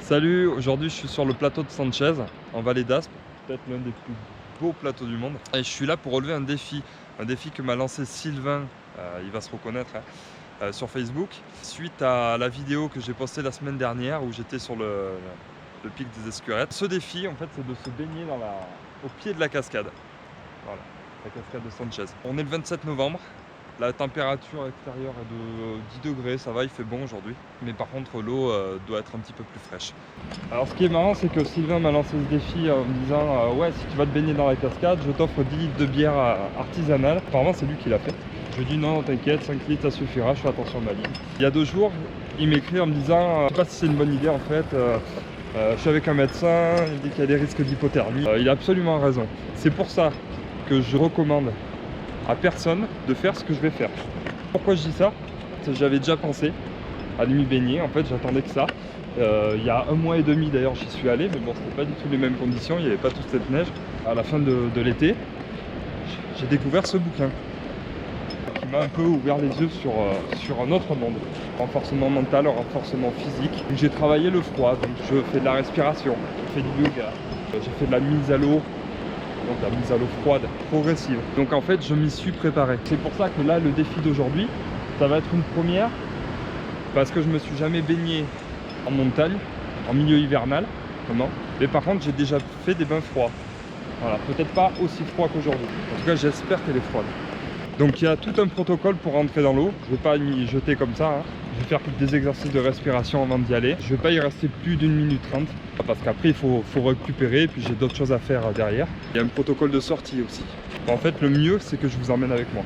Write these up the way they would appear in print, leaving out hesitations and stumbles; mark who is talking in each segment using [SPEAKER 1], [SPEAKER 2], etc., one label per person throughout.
[SPEAKER 1] Salut, aujourd'hui je suis sur le plateau de Sanchez, en Vallée d'Aspe, peut-être l'un des plus beaux plateaux du monde. Et je suis là pour relever un défi que m'a lancé Sylvain, il va se reconnaître, sur Facebook, suite à la vidéo que j'ai postée la semaine dernière où j'étais sur le pic des Escurettes. Ce défi, en fait, c'est de se baigner au pied de la cascade. Voilà, la cascade de Sanchez. On est le 27 novembre. La température extérieure est de 10 degrés, ça va, il fait bon aujourd'hui. Mais par contre, l'eau doit être un petit peu plus fraîche. Alors ce qui est marrant, c'est que Sylvain m'a lancé ce défi en me disant ouais, si tu vas te baigner dans la cascade, je t'offre 10 litres de bière artisanale. Apparemment, c'est lui qui l'a fait. Je lui ai dit non, t'inquiète, 5 litres ça suffira, je fais attention à ma ligne. Il y a 2 jours, il m'écrit en me disant je sais pas si c'est une bonne idée en fait. Je suis avec un médecin, il dit qu'il y a des risques d'hypothermie. Il a absolument raison. C'est pour ça que je recommande à personne de faire ce que je vais faire. Pourquoi je dis ça? J'avais déjà pensé à m'y baigner, en fait j'attendais que ça. Il y a 1 mois et demi d'ailleurs j'y suis allé, mais bon c'était pas du tout les mêmes conditions, il n'y avait pas toute cette neige. À la fin de l'été, j'ai découvert ce bouquin qui m'a un peu ouvert les yeux sur un autre monde. Renforcement mental, renforcement physique. J'ai travaillé le froid, donc je fais de la respiration, je fais du yoga, j'ai fait de la mise à l'eau. Donc la mise à l'eau froide, progressive. Donc en fait, je m'y suis préparé. C'est pour ça que là, le défi d'aujourd'hui, ça va être une première. Parce que je me suis jamais baigné en montagne, en milieu hivernal. Comment? Mais par contre, j'ai déjà fait des bains froids. Voilà, peut-être pas aussi froid qu'aujourd'hui. En tout cas, j'espère qu'elle est froide. Donc il y a tout un protocole pour rentrer dans l'eau. Je ne vais pas m'y jeter comme ça. Je vais faire des exercices de respiration avant d'y aller. Je ne vais pas y rester plus d'1 minute 30. Parce qu'après il faut récupérer et puis j'ai d'autres choses à faire derrière. Il y a un protocole de sortie aussi. En fait le mieux c'est que je vous emmène avec moi.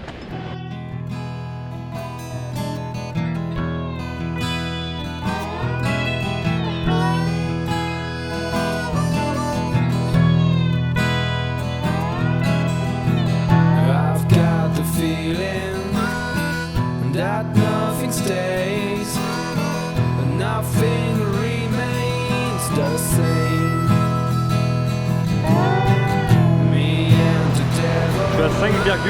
[SPEAKER 1] Je suis à 5,8.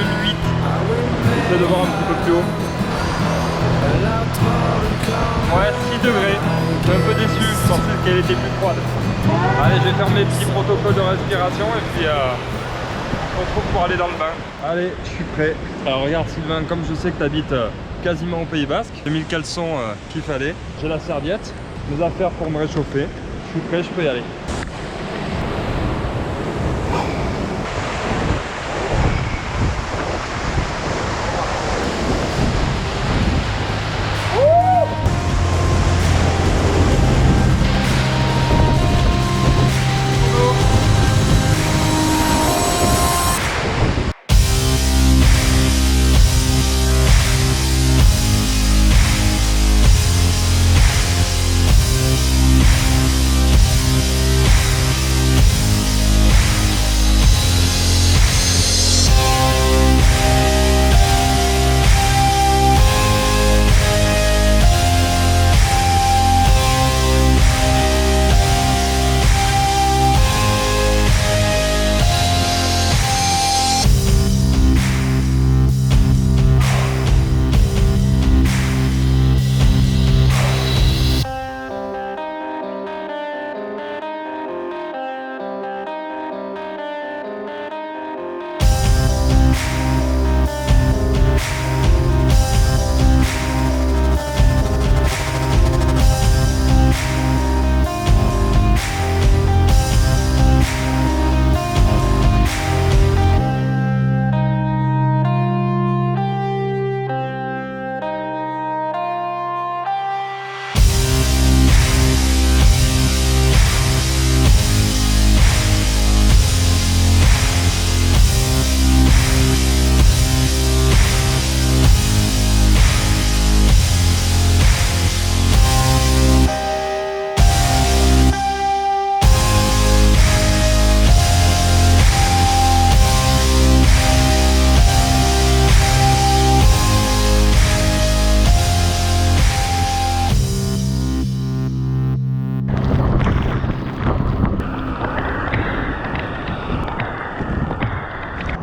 [SPEAKER 1] J'essaie de voir un petit peu plus haut. Ouais, 6 degrés. Je suis un peu déçu, je pensais qu'elle était plus froide. Allez, je vais faire mes petits protocoles de respiration et puis on se retrouve pour aller dans le bain. Allez, je suis prêt. Alors regarde Sylvain, comme je sais que tu habites quasiment au Pays Basque, j'ai mis le caleçon qu'il fallait. J'ai la serviette, mes affaires pour me réchauffer. Je suis prêt, je peux y aller.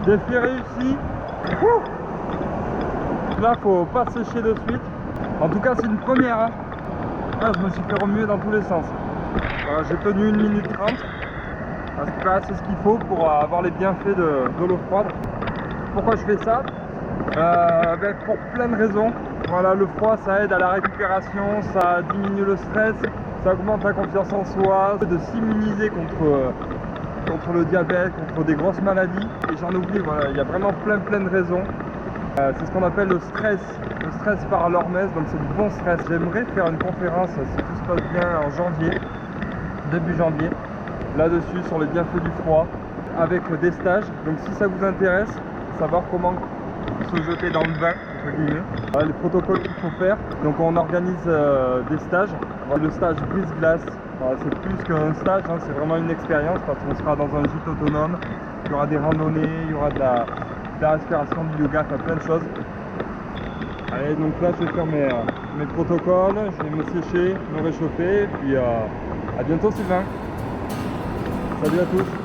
[SPEAKER 1] Défi réussi. Là, faut pas sécher de suite. En tout cas, c'est une première. Hein. Là, je me suis fait remuer dans tous les sens. Voilà, j'ai tenu 1 minute 30. C'est ce qu'il faut pour avoir les bienfaits de l'eau froide. Pourquoi je fais ça? Pour plein de raisons. Voilà, le froid ça aide à la récupération, ça diminue le stress, ça augmente la confiance en soi, de s'immuniser contre le diabète, contre des grosses maladies. Et j'en oublie, voilà, il y a vraiment plein de raisons. C'est ce qu'on appelle le stress par l'hormèse, donc c'est du bon stress. J'aimerais faire une conférence, si tout se passe bien, en janvier, début janvier, là-dessus, sur les bienfaits du froid, avec des stages. Donc si ça vous intéresse, savoir comment se jeter dans le bain, entre guillemets, voilà, les protocoles qu'il faut faire. Donc on organise des stages. Le stage brise-glace, voilà, c'est plus qu'un stage, hein, c'est vraiment une expérience parce qu'on sera dans un gîte autonome. Il y aura des randonnées, il y aura de la respiration, du yoga, enfin plein de choses. Allez, donc là je vais faire mes protocoles, je vais me sécher, me réchauffer, et puis à bientôt Sylvain. Salut à tous.